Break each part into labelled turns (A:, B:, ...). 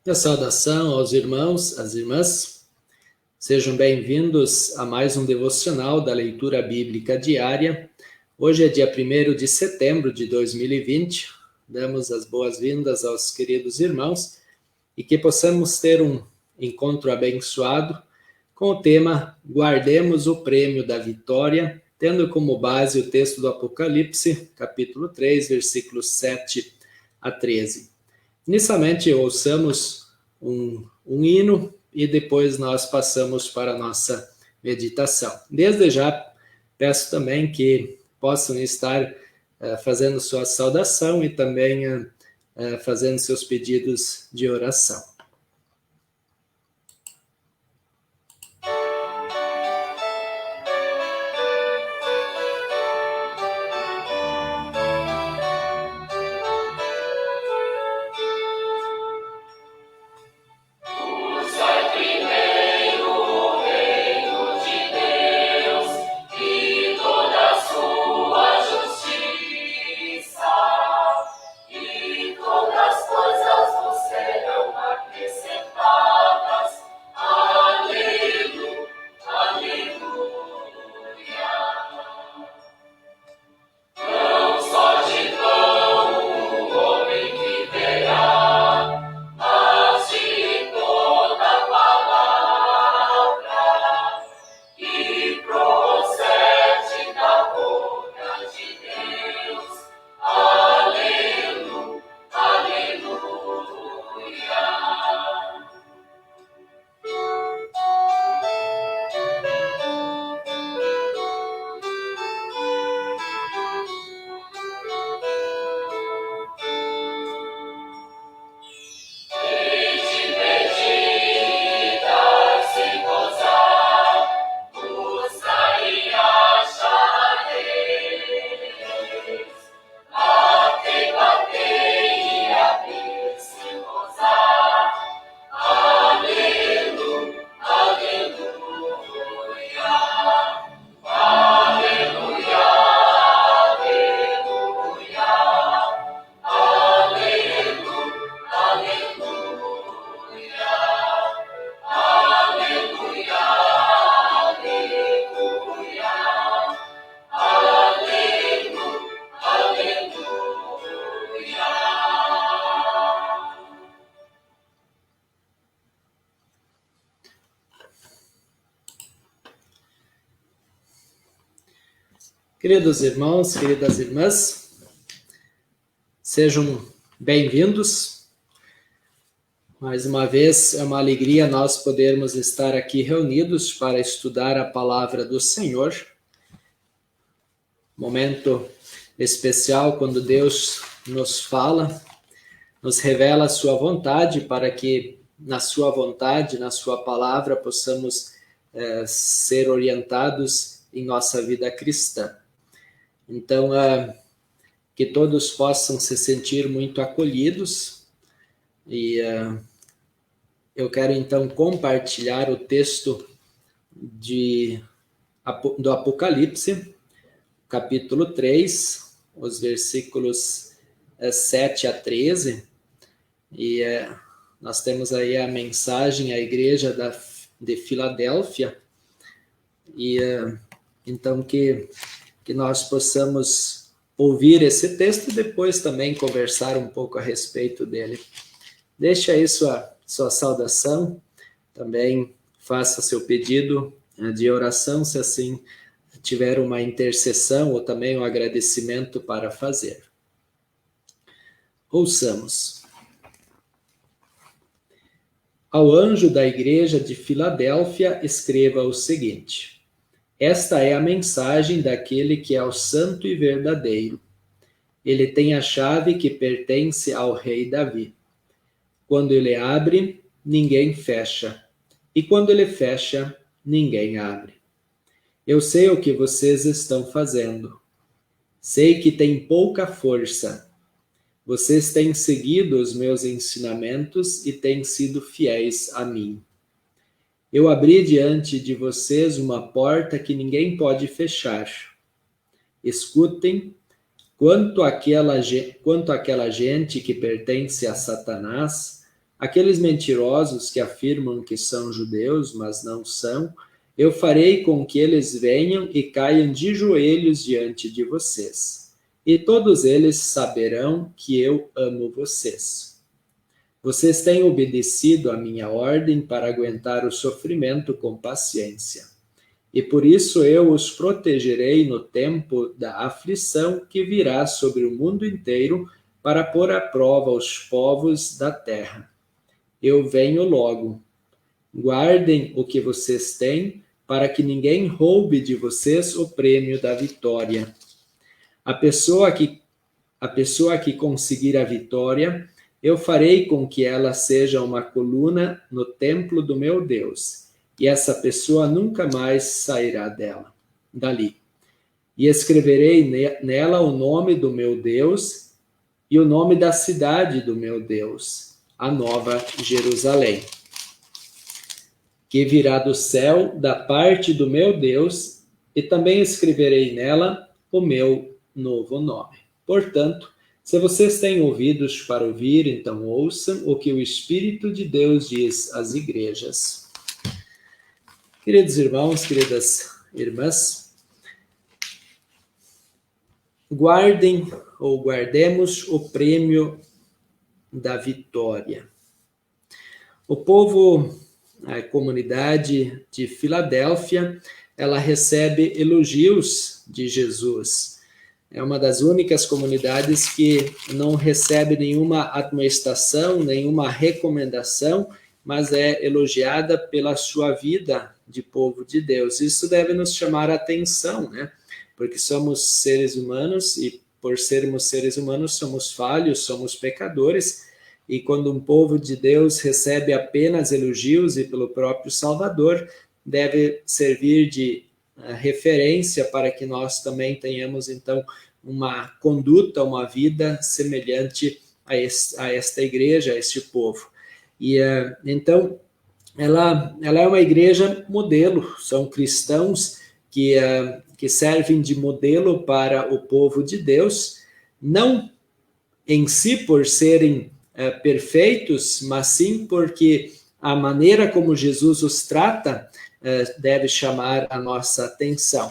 A: E a saudação aos irmãos, às irmãs. Sejam bem-vindos a mais um devocional da leitura bíblica diária. Hoje é dia 1º de setembro de 2020. Damos as boas-vindas aos queridos irmãos e que possamos ter um encontro abençoado com o tema Guardemos o Prêmio da Vitória, tendo como base o texto do Apocalipse, capítulo 3, versículos 7 a 13. Inicialmente, ouçamos um hino e depois nós passamos para a nossa meditação. Desde já, peço também que possam estar fazendo sua saudação e também fazendo seus pedidos de oração. Queridos irmãos, queridas irmãs, sejam bem-vindos. Mais uma vez, é uma alegria nós podermos estar aqui reunidos para estudar a palavra do Senhor. Momento especial quando Deus nos fala, nos revela a sua vontade para que na sua vontade, na sua palavra, possamos ser orientados em nossa vida cristã. Então, que todos possam se sentir muito acolhidos e eu quero então compartilhar o texto do Apocalipse, capítulo 3, os versículos 7 a 13, e nós temos aí a mensagem à igreja de Filadélfia, e então que nós possamos ouvir esse texto e depois também conversar um pouco a respeito dele. Deixe aí sua saudação, também faça seu pedido de oração, se assim tiver uma intercessão ou também um agradecimento para fazer. Ouçamos. Ao anjo da igreja de Filadélfia, escreva o seguinte: esta é a mensagem daquele que é o santo e verdadeiro. Ele tem a chave que pertence ao rei Davi. Quando ele abre, ninguém fecha. E quando ele fecha, ninguém abre. Eu sei o que vocês estão fazendo. Sei que tem pouca força. Vocês têm seguido os meus ensinamentos e têm sido fiéis a mim. Eu abri diante de vocês uma porta que ninguém pode fechar. Escutem, quanto àquela gente que pertence a Satanás, aqueles mentirosos que afirmam que são judeus, mas não são, eu farei com que eles venham e caiam de joelhos diante de vocês. E todos eles saberão que eu amo vocês. Vocês têm obedecido à minha ordem para aguentar o sofrimento com paciência. E por isso eu os protegerei no tempo da aflição que virá sobre o mundo inteiro para pôr à prova os povos da terra. Eu venho logo. Guardem o que vocês têm, para que ninguém roube de vocês o prêmio da vitória. A pessoa que conseguir a vitória, eu farei com que ela seja uma coluna no templo do meu Deus, e essa pessoa nunca mais sairá dali. E escreverei nela o nome do meu Deus e o nome da cidade do meu Deus, a Nova Jerusalém, que virá do céu da parte do meu Deus, e também escreverei nela o meu novo nome. Portanto, se vocês têm ouvidos para ouvir, então ouçam o que o Espírito de Deus diz às igrejas. Queridos irmãos, queridas irmãs, guardemos o prêmio da vitória. O povo, a comunidade de Filadélfia, ela recebe elogios de Jesus. É uma das únicas comunidades que não recebe nenhuma admoestação, nenhuma recomendação, mas é elogiada pela sua vida de povo de Deus. Isso deve nos chamar a atenção, né? Porque somos seres humanos e, por sermos seres humanos, somos falhos, somos pecadores. E quando um povo de Deus recebe apenas elogios e pelo próprio Salvador, deve servir de referência para que nós também tenhamos, então, uma conduta, uma vida semelhante a esta igreja, a este povo. E, então, ela é uma igreja modelo, são cristãos que servem de modelo para o povo de Deus, não em si por serem perfeitos, mas sim porque a maneira como Jesus os trata deve chamar a nossa atenção.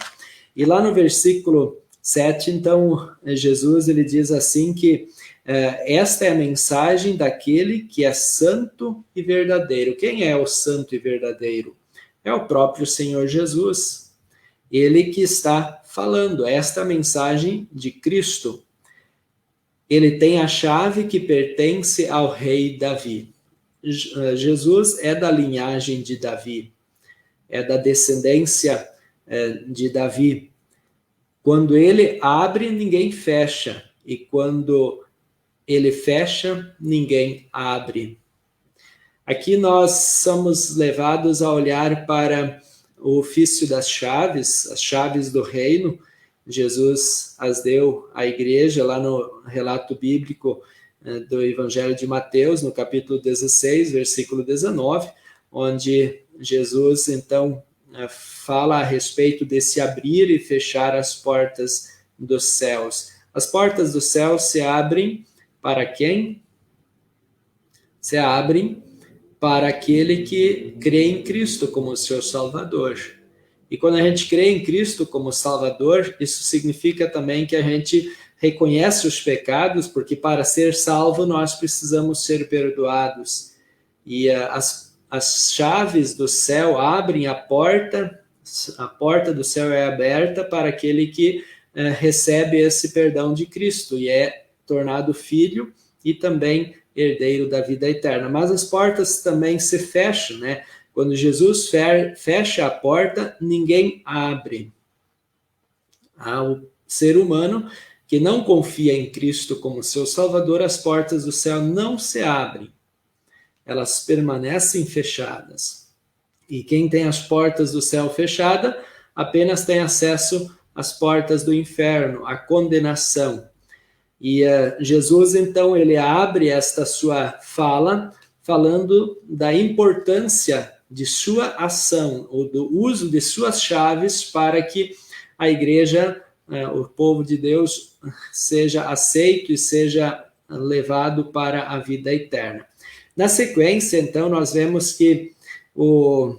A: E lá no versículo 7, então, Jesus ele diz assim que esta é a mensagem daquele que é santo e verdadeiro. Quem é o santo e verdadeiro? É o próprio Senhor Jesus. Ele que está falando esta mensagem de Cristo. Ele tem a chave que pertence ao rei Davi. Jesus é da linhagem de Davi, é da descendência de Davi. Quando ele abre, ninguém fecha, e quando ele fecha, ninguém abre. Aqui nós somos levados a olhar para o ofício das chaves, as chaves do reino. Jesus as deu à igreja lá no relato bíblico do Evangelho de Mateus, no capítulo 16, versículo 19, onde Jesus, então, fala a respeito desse abrir e fechar as portas dos céus. As portas do céu se abrem para quem? Se abrem para aquele que crê em Cristo como seu Salvador. E quando a gente crê em Cristo como Salvador, isso significa também que a gente reconhece os pecados, porque para ser salvo nós precisamos ser perdoados. E as chaves do céu abrem a porta do céu é aberta para aquele que recebe esse perdão de Cristo e é tornado filho e também herdeiro da vida eterna. Mas as portas também se fecham, né? Quando Jesus fecha a porta, ninguém abre. Ao ser humano que não confia em Cristo como seu Salvador, as portas do céu não se abrem. Elas permanecem fechadas. E quem tem as portas do céu fechadas, apenas tem acesso às portas do inferno, à condenação. E Jesus, então, ele abre esta sua fala, falando da importância de sua ação, ou do uso de suas chaves para que a igreja, o povo de Deus, seja aceito e seja levado para a vida eterna. Na sequência, então, nós vemos que o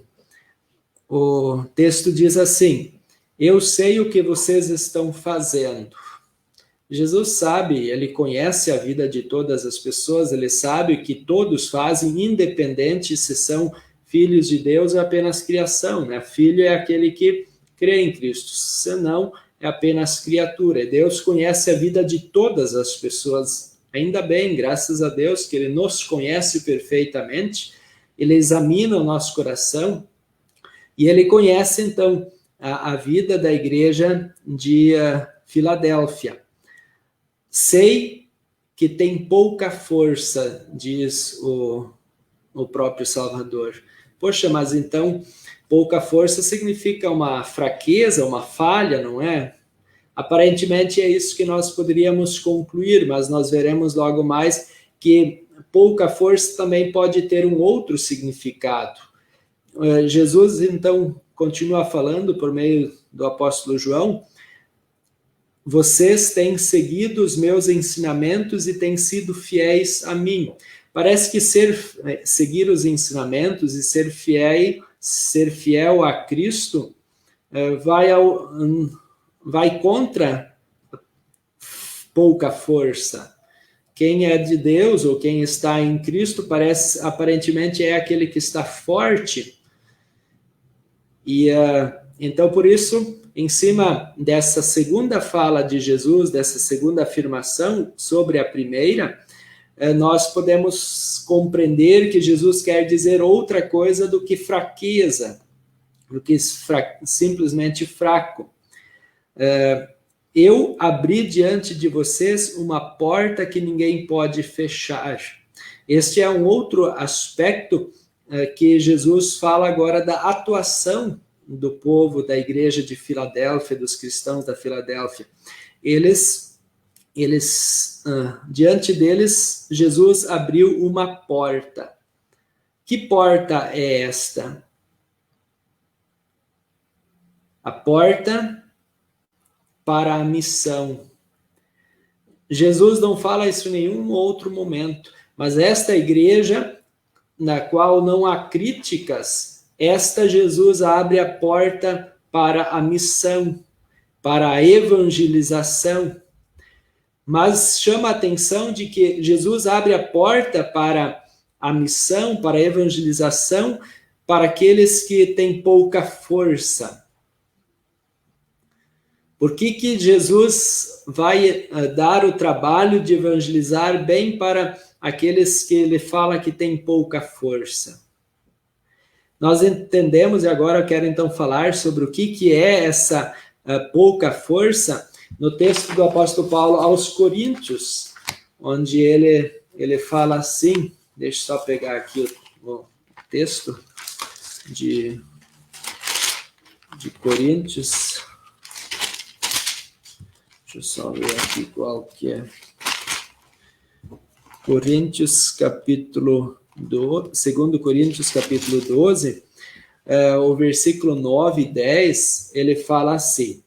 A: texto diz assim: eu sei o que vocês estão fazendo. Jesus sabe, ele conhece a vida de todas as pessoas, ele sabe que todos fazem, independente se são filhos de Deus ou apenas criação, né? Filho é aquele que crê em Cristo, senão é apenas criatura. Deus conhece a vida de todas as pessoas. Ainda bem, graças a Deus, que ele nos conhece perfeitamente, ele examina o nosso coração e ele conhece, então, a vida da igreja de Filadélfia. Sei que tem pouca força, diz o próprio Salvador. Poxa, mas então, pouca força significa uma fraqueza, uma falha, não é? Aparentemente é isso que nós poderíamos concluir, mas nós veremos logo mais que pouca força também pode ter um outro significado. Jesus, então, continua falando por meio do apóstolo João: vocês têm seguido os meus ensinamentos e têm sido fiéis a mim. Parece que seguir os ensinamentos e ser fiel a Cristo vai contra pouca força. Quem é de Deus ou quem está em Cristo aparentemente é aquele que está forte. E então, por isso, em cima dessa segunda fala de Jesus, dessa segunda afirmação sobre a primeira, nós podemos compreender que Jesus quer dizer outra coisa do que fraqueza, do que simplesmente fraco. Eu abri diante de vocês uma porta que ninguém pode fechar. Este é um outro aspecto que Jesus fala agora da atuação do povo da igreja de Filadélfia, dos cristãos da Filadélfia. Diante deles, Jesus abriu uma porta. Que porta é esta? A porta para a missão. Jesus não fala isso em nenhum outro momento, mas esta igreja, na qual não há críticas, esta Jesus abre a porta para a missão, para a evangelização. Mas chama a atenção de que Jesus abre a porta para a missão, para a evangelização, para aqueles que têm pouca força. Por que Jesus vai dar o trabalho de evangelizar bem para aqueles que ele fala que têm pouca força? Nós entendemos, e agora eu quero então falar sobre o que é essa pouca força, no texto do apóstolo Paulo aos Coríntios, onde ele fala assim, deixa eu só pegar aqui o texto de Coríntios. Deixa eu só ver aqui qual que é. Coríntios, capítulo 12, 2 Coríntios, capítulo 12, o versículo 9 e 10, ele fala assim: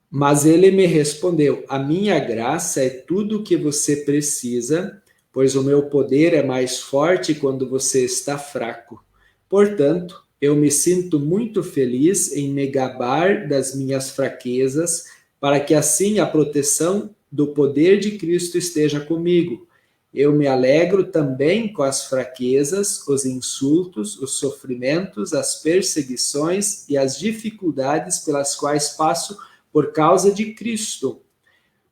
A: mas ele me respondeu, a minha graça é tudo o que você precisa, pois o meu poder é mais forte quando você está fraco. Portanto, eu me sinto muito feliz em me gabar das minhas fraquezas, para que assim a proteção do poder de Cristo esteja comigo. Eu me alegro também com as fraquezas, os insultos, os sofrimentos, as perseguições e as dificuldades pelas quais passo por causa de Cristo.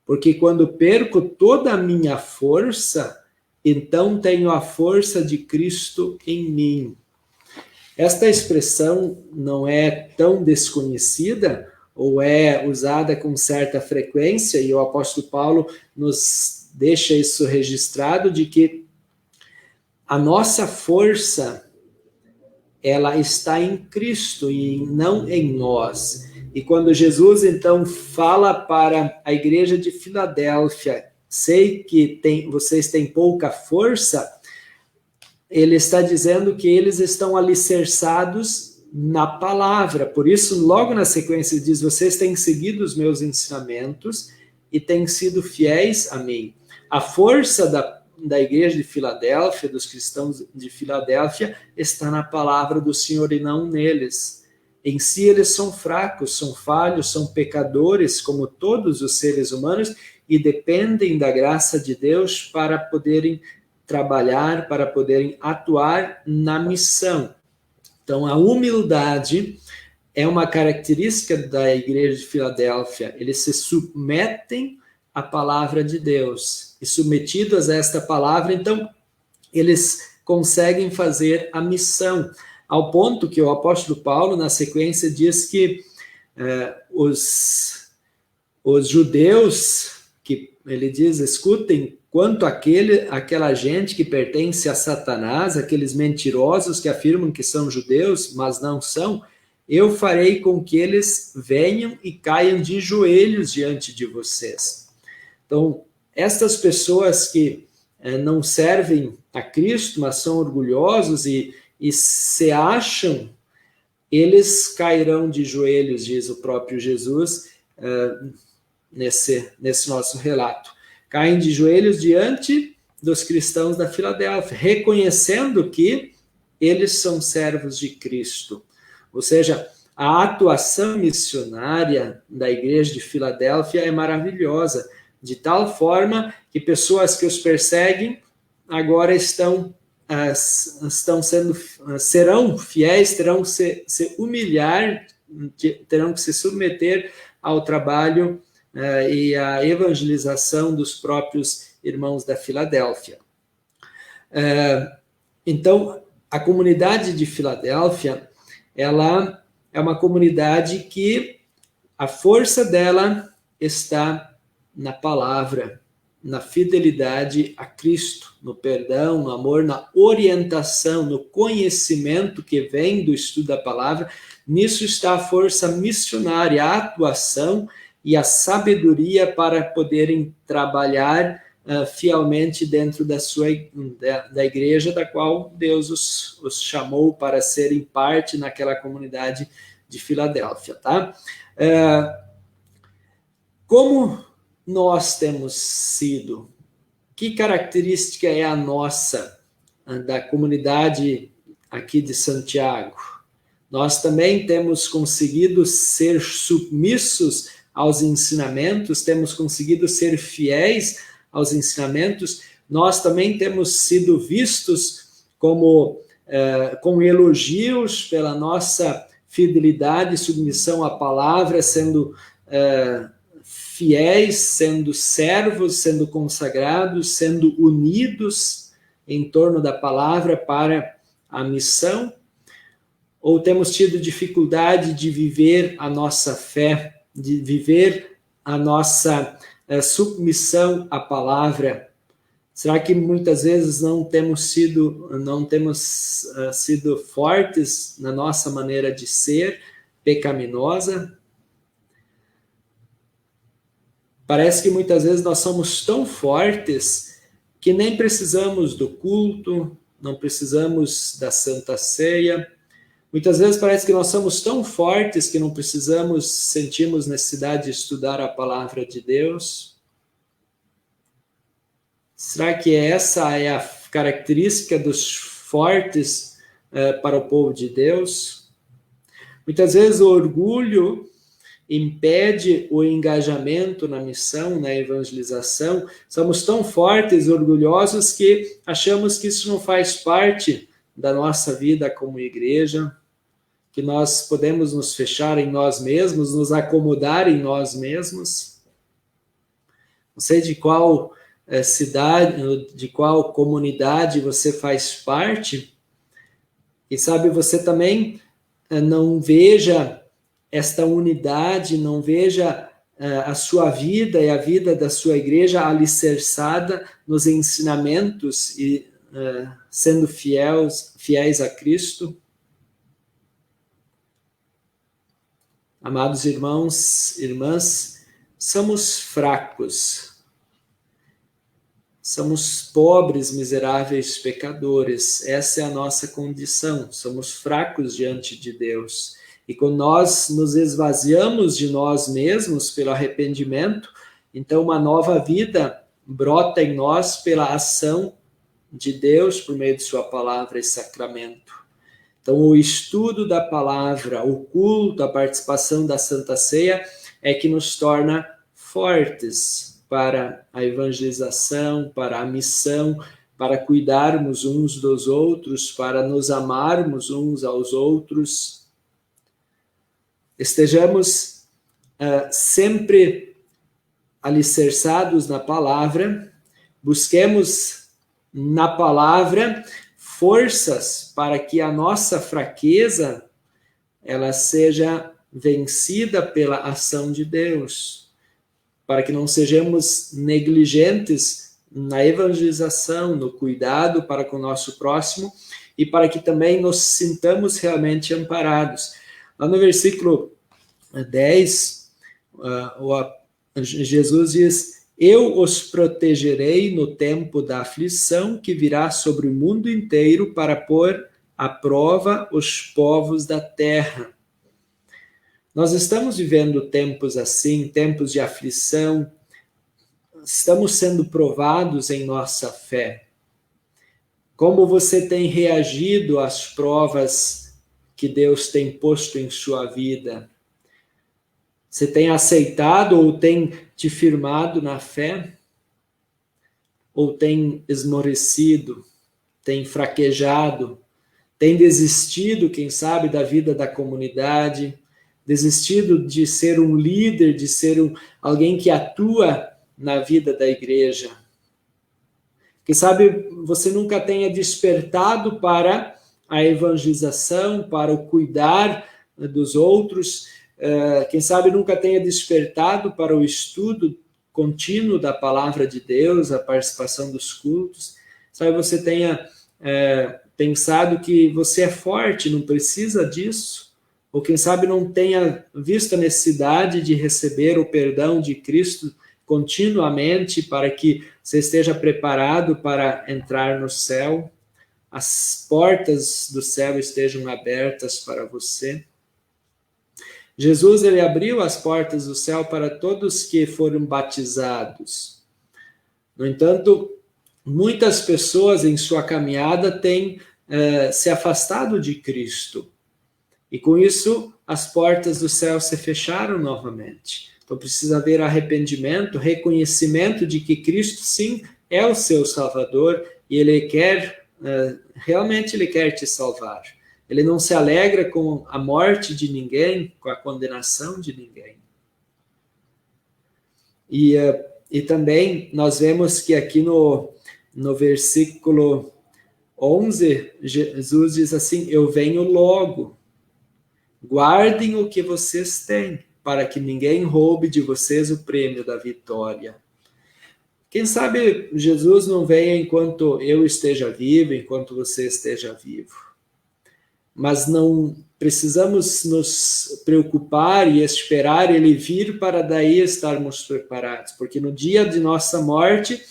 A: Porque quando perco toda a minha força, então tenho a força de Cristo em mim. Esta expressão não é tão desconhecida, ou é usada com certa frequência, e o apóstolo Paulo nos deixa isso registrado, de que a nossa força, ela está em Cristo e não em nós. E quando Jesus, então, fala para a igreja de Filadélfia, sei que vocês têm pouca força, ele está dizendo que eles estão alicerçados na palavra. Por isso, logo na sequência, ele diz, vocês têm seguido os meus ensinamentos e têm sido fiéis a mim. A força da igreja de Filadélfia, dos cristãos de Filadélfia, está na palavra do Senhor e não neles. Em si eles são fracos, são falhos, são pecadores, como todos os seres humanos, e dependem da graça de Deus para poderem trabalhar, para poderem atuar na missão. Então, a humildade é uma característica da igreja de Filadélfia. Eles se submetem à palavra de Deus. E submetidos a esta palavra, então, eles conseguem fazer a missão. Ao ponto que o apóstolo Paulo, na sequência, diz que os judeus, que ele diz, escutem, quanto aquela gente que pertence a Satanás, aqueles mentirosos que afirmam que são judeus, mas não são, eu farei com que eles venham e caiam de joelhos diante de vocês. Então, estas pessoas que não servem a Cristo, mas são orgulhosos e se acham, eles cairão de joelhos, diz o próprio Jesus, nesse nosso relato. Caem de joelhos diante dos cristãos da Filadélfia, reconhecendo que eles são servos de Cristo. Ou seja, a atuação missionária da igreja de Filadélfia é maravilhosa, de tal forma que pessoas que os perseguem agora serão fiéis, terão que se humilhar, terão que se submeter ao trabalho e à evangelização dos próprios irmãos da Filadélfia. Então, a comunidade de Filadélfia, ela é uma comunidade que a força dela está na palavra, na fidelidade a Cristo, no perdão, no amor, na orientação, no conhecimento que vem do estudo da palavra. Nisso está a força missionária, a atuação e a sabedoria para poderem trabalhar fielmente dentro da igreja da qual Deus os chamou para serem parte naquela comunidade de Filadélfia, tá? Como nós temos sido? Que característica é a nossa, da comunidade aqui de Santiago? Nós também temos conseguido ser submissos aos ensinamentos, temos conseguido ser fiéis aos ensinamentos, nós também temos sido vistos como com elogios pela nossa fidelidade e submissão à palavra, sendo fiéis, sendo servos, sendo consagrados, sendo unidos em torno da palavra para a missão? Ou temos tido dificuldade de viver a nossa fé, de viver a nossa submissão à palavra? Será que muitas vezes não temos sido fortes na nossa maneira de ser, pecaminosa? Parece que muitas vezes nós somos tão fortes que nem precisamos do culto, não precisamos da Santa Ceia. Muitas vezes parece que nós somos tão fortes que não sentimos necessidade de estudar a palavra de Deus. Será que essa é a característica dos fortes para o povo de Deus? Muitas vezes o orgulho impede o engajamento na missão, na evangelização. Somos tão fortes e orgulhosos que achamos que isso não faz parte da nossa vida como igreja, que nós podemos nos fechar em nós mesmos, nos acomodar em nós mesmos. Não sei de qual cidade, de qual comunidade você faz parte, e sabe, você também não veja esta unidade, não veja a sua vida e a vida da sua igreja alicerçada nos ensinamentos e sendo fiéis a Cristo. Amados irmãos, irmãs, somos fracos, somos pobres, miseráveis pecadores. Essa é a nossa condição, somos fracos diante de Deus. E quando nós nos esvaziamos de nós mesmos pelo arrependimento, então uma nova vida, brota em nós pela ação de Deus por meio de sua palavra e sacramento. Então, o estudo da palavra, o culto, a participação da Santa Ceia é que nos torna fortes para a evangelização, para a missão, para cuidarmos uns dos outros, para nos amarmos uns aos outros. Estejamos sempre alicerçados na palavra, busquemos na palavra forças para que a nossa fraqueza ela seja vencida pela ação de Deus, para que não sejamos negligentes na evangelização, no cuidado para com o nosso próximo e para que também nos sintamos realmente amparados. Lá no versículo 10, Jesus diz: eu os protegerei no tempo da aflição que virá sobre o mundo inteiro para pôr à prova os povos da terra. Nós estamos vivendo tempos assim, tempos de aflição, estamos sendo provados em nossa fé. Como você tem reagido às provas que Deus tem posto em sua vida? Você tem aceitado ou tem te firmado na fé? Ou tem esmorecido, tem fraquejado, tem desistido, quem sabe, da vida da comunidade, desistido de ser um líder, de ser alguém que atua na vida da igreja? Quem sabe você nunca tenha despertado para a evangelização, para o cuidar dos outros, quem sabe nunca tenha despertado para o estudo contínuo da palavra de Deus, a participação dos cultos. Sabe, você tenha pensado que você é forte, não precisa disso, ou quem sabe não tenha visto a necessidade de receber o perdão de Cristo continuamente para que você esteja preparado para entrar no céu, as portas do céu estejam abertas para você. Jesus, ele abriu as portas do céu para todos que foram batizados. No entanto, muitas pessoas em sua caminhada têm se afastado de Cristo. E com isso, as portas do céu se fecharam novamente. Então precisa haver arrependimento, reconhecimento de que Cristo, sim, é o seu Salvador e ele quer, realmente ele quer te salvar. Ele não se alegra com a morte de ninguém, com a condenação de ninguém. E também nós vemos que aqui no versículo 11, Jesus diz assim: eu venho logo, guardem o que vocês têm, para que ninguém roube de vocês o prêmio da vitória. Quem sabe Jesus não venha enquanto eu esteja vivo, enquanto você esteja vivo. Mas não precisamos nos preocupar e esperar ele vir para daí estarmos preparados, porque no dia de nossa morte,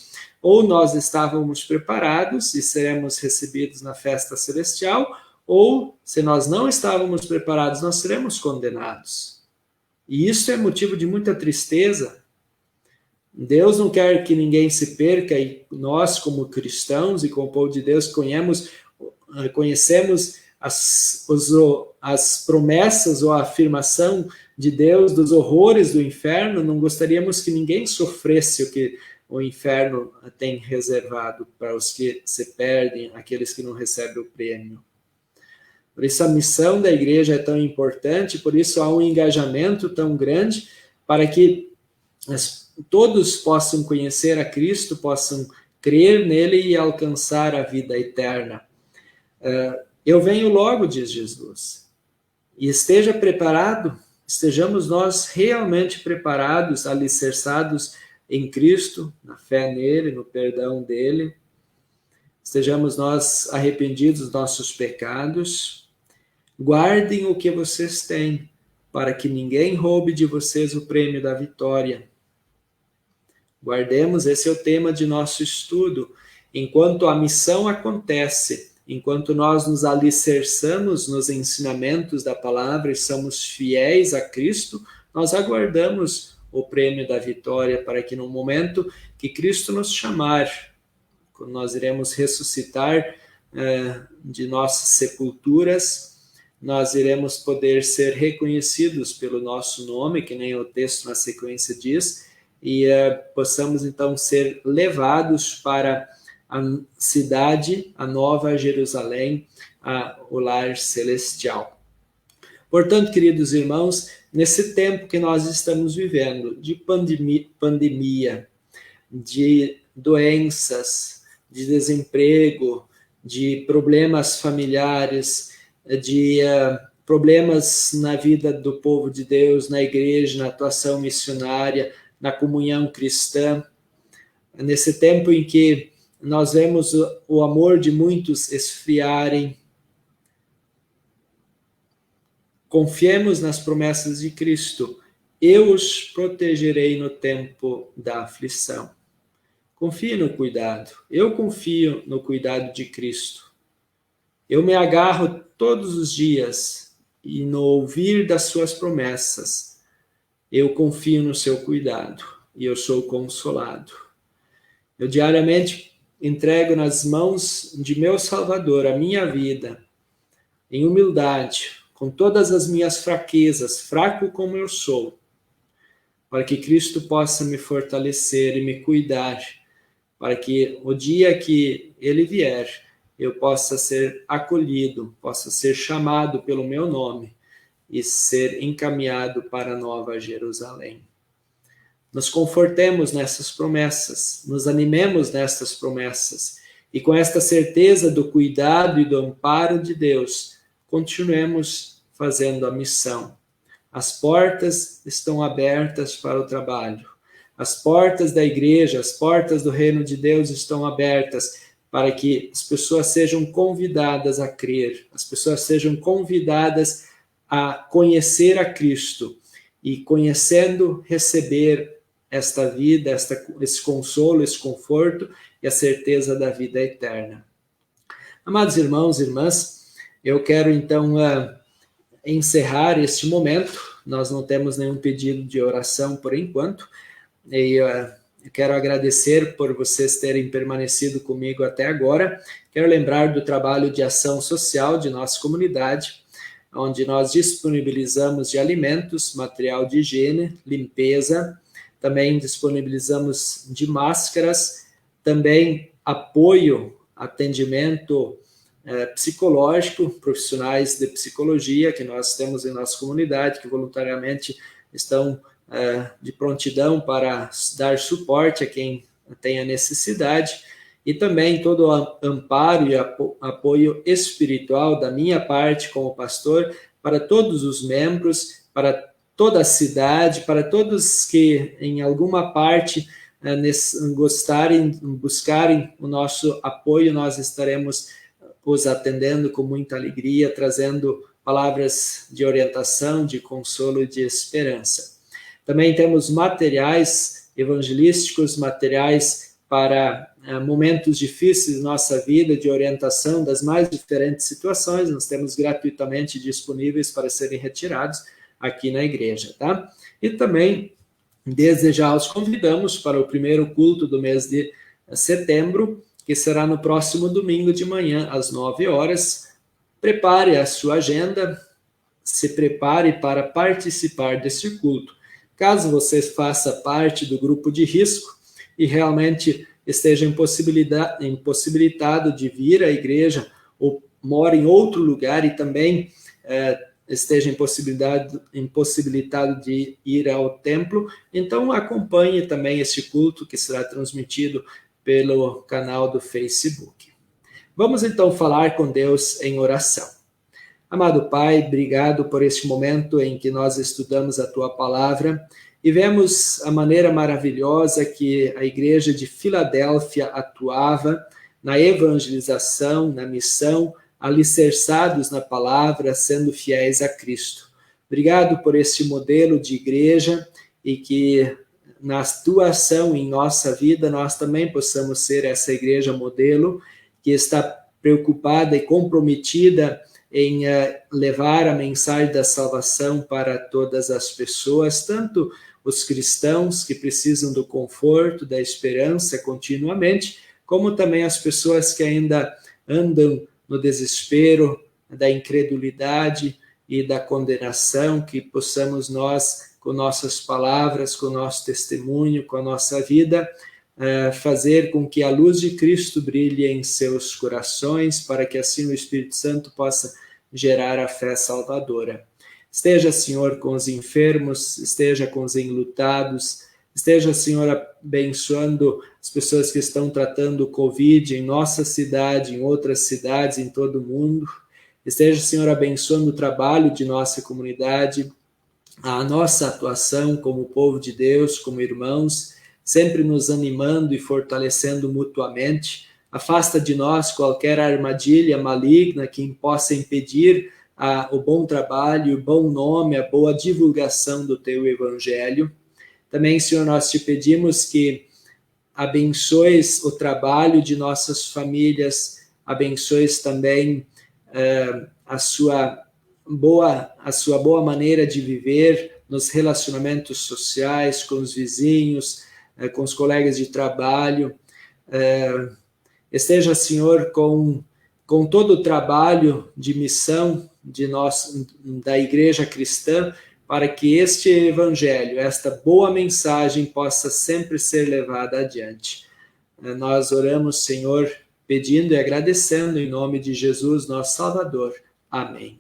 A: ou nós estávamos preparados e seremos recebidos na festa celestial, ou, se nós não estávamos preparados, nós seremos condenados. E isso é motivo de muita tristeza. Deus não quer que ninguém se perca, e nós, como cristãos e como povo de Deus, conhecemos as promessas ou a afirmação de Deus dos horrores do inferno. Não gostaríamos que ninguém sofresse o que o inferno tem reservado para os que se perdem, aqueles que não recebem o prêmio. Por isso a missão da igreja é tão importante, por isso há um engajamento tão grande para que todos possam conhecer a Cristo, possam crer nele e alcançar a vida eterna. Eu venho logo, diz Jesus, e esteja preparado, estejamos nós realmente preparados, alicerçados em Cristo, na fé nele, no perdão dele, estejamos nós arrependidos dos nossos pecados. Guardem o que vocês têm, para que ninguém roube de vocês o prêmio da vitória. Guardemos, esse é o tema de nosso estudo. Enquanto a missão acontece, enquanto nós nos alicerçamos nos ensinamentos da palavra e somos fiéis a Cristo, nós aguardamos o prêmio da vitória, para que no momento que Cristo nos chamar, quando nós iremos ressuscitar de nossas sepulturas, nós iremos poder ser reconhecidos pelo nosso nome, que nem o texto na sequência diz, e possamos então ser levados para a cidade, a Nova Jerusalém, o lar celestial. Portanto, queridos irmãos, nesse tempo que nós estamos vivendo, de pandemia, de doenças, de desemprego, de problemas familiares, de problemas na vida do povo de Deus, na igreja, na atuação missionária, na comunhão cristã, nesse tempo em que nós vemos o amor de muitos esfriarem, confiemos nas promessas de Cristo. Eu os protegerei no tempo da aflição. Confie no cuidado. Eu confio no cuidado de Cristo. Eu me agarro todos os dias e no ouvir das suas promessas, eu confio no seu cuidado e eu sou consolado. Eu diariamente entrego nas mãos de meu Salvador a minha vida, em humildade, com todas as minhas fraquezas, fraco como eu sou, para que Cristo possa me fortalecer e me cuidar, para que o dia que Ele vier, eu possa ser acolhido, possa ser chamado pelo meu nome e ser encaminhado para a Nova Jerusalém. Nos confortemos nessas promessas, nos animemos nessas promessas e com esta certeza do cuidado e do amparo de Deus, continuemos fazendo a missão. As portas estão abertas para o trabalho. As portas da igreja, as portas do reino de Deus estão abertas para que as pessoas sejam convidadas a crer, as pessoas sejam convidadas a conhecer a Cristo e, conhecendo, receber esta vida, esse consolo, esse conforto e a certeza da vida eterna. Amados irmãos e irmãs, eu quero então encerrar este momento. Nós não temos nenhum pedido de oração por enquanto, e eu quero agradecer por vocês terem permanecido comigo até agora. Quero lembrar do trabalho de ação social de nossa comunidade, onde nós disponibilizamos de alimentos, material de higiene, limpeza, também disponibilizamos de máscaras, também apoio, atendimento psicológico, profissionais de psicologia que nós temos em nossa comunidade, que voluntariamente estão de prontidão para dar suporte a quem tem a necessidade, e também todo o amparo e apoio espiritual da minha parte como pastor para todos os membros, para toda a cidade, para todos que em alguma parte buscarem o nosso apoio, nós estaremos os atendendo com muita alegria, trazendo palavras de orientação, de consolo e de esperança. Também temos materiais evangelísticos, materiais para momentos difíceis de nossa vida, de orientação das mais diferentes situações, nós temos gratuitamente disponíveis para serem retirados aqui na igreja, tá? E também, desde já os convidamos para o primeiro culto do mês de setembro, que será no próximo domingo de manhã, às 9 horas. Prepare a sua agenda, se prepare para participar desse culto. Caso você faça parte do grupo de risco e realmente esteja impossibilitado de vir à igreja ou mora em outro lugar e também esteja impossibilitado de ir ao templo, então acompanhe também este culto que será transmitido pelo canal do Facebook. Vamos então falar com Deus em oração. Amado Pai, obrigado por este momento em que nós estudamos a Tua Palavra e vemos a maneira maravilhosa que a igreja de Filadélfia atuava na evangelização, na missão, alicerçados na palavra, sendo fiéis a Cristo. Obrigado por este modelo de igreja e que na tua ação em nossa vida nós também possamos ser essa igreja modelo que está preocupada e comprometida em levar a mensagem da salvação para todas as pessoas, tanto os cristãos que precisam do conforto, da esperança continuamente, como também as pessoas que ainda andam no desespero, da incredulidade e da condenação, que possamos nós, com nossas palavras, com nosso testemunho, com a nossa vida, fazer com que a luz de Cristo brilhe em seus corações, para que assim o Espírito Santo possa gerar a fé salvadora. Esteja, Senhor, com os enfermos, esteja com os enlutados, esteja, Senhor, abençoando as pessoas que estão tratando o Covid em nossa cidade, em outras cidades, em todo o mundo. Esteja, Senhor, abençoando o trabalho de nossa comunidade, a nossa atuação como povo de Deus, como irmãos, sempre nos animando e fortalecendo mutuamente. Afasta de nós qualquer armadilha maligna que possa impedir o bom trabalho, o bom nome, a boa divulgação do Teu Evangelho. Também, Senhor, nós te pedimos que abençoes o trabalho de nossas famílias, abençoes também a sua boa maneira de viver nos relacionamentos sociais, com os vizinhos, com os colegas de trabalho. Esteja, Senhor, com todo o trabalho de missão da Igreja Cristã, para que este Evangelho, esta boa mensagem, possa sempre ser levada adiante. Nós oramos, Senhor, pedindo e agradecendo em nome de Jesus, nosso Salvador. Amém.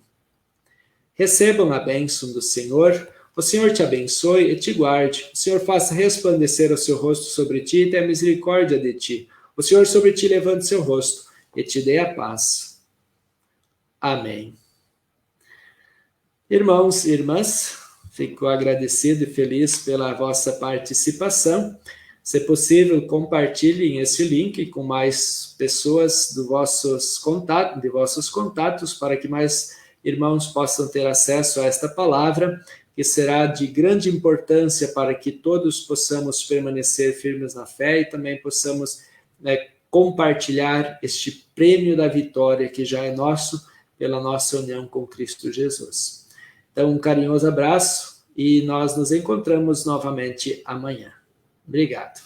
A: Recebam a bênção do Senhor. O Senhor te abençoe e te guarde. O Senhor faça resplandecer o seu rosto sobre ti e tenha misericórdia de ti. O Senhor sobre ti levante seu rosto e te dê a paz. Amém. Irmãos e irmãs, fico agradecido e feliz pela vossa participação. Se possível, compartilhem esse link com mais pessoas de vossos contatos, para que mais irmãos possam ter acesso a esta palavra, que será de grande importância para que todos possamos permanecer firmes na fé e também possamos compartilhar este prêmio da vitória que já é nosso pela nossa união com Cristo Jesus. Então, um carinhoso abraço e nós nos encontramos novamente amanhã. Obrigado.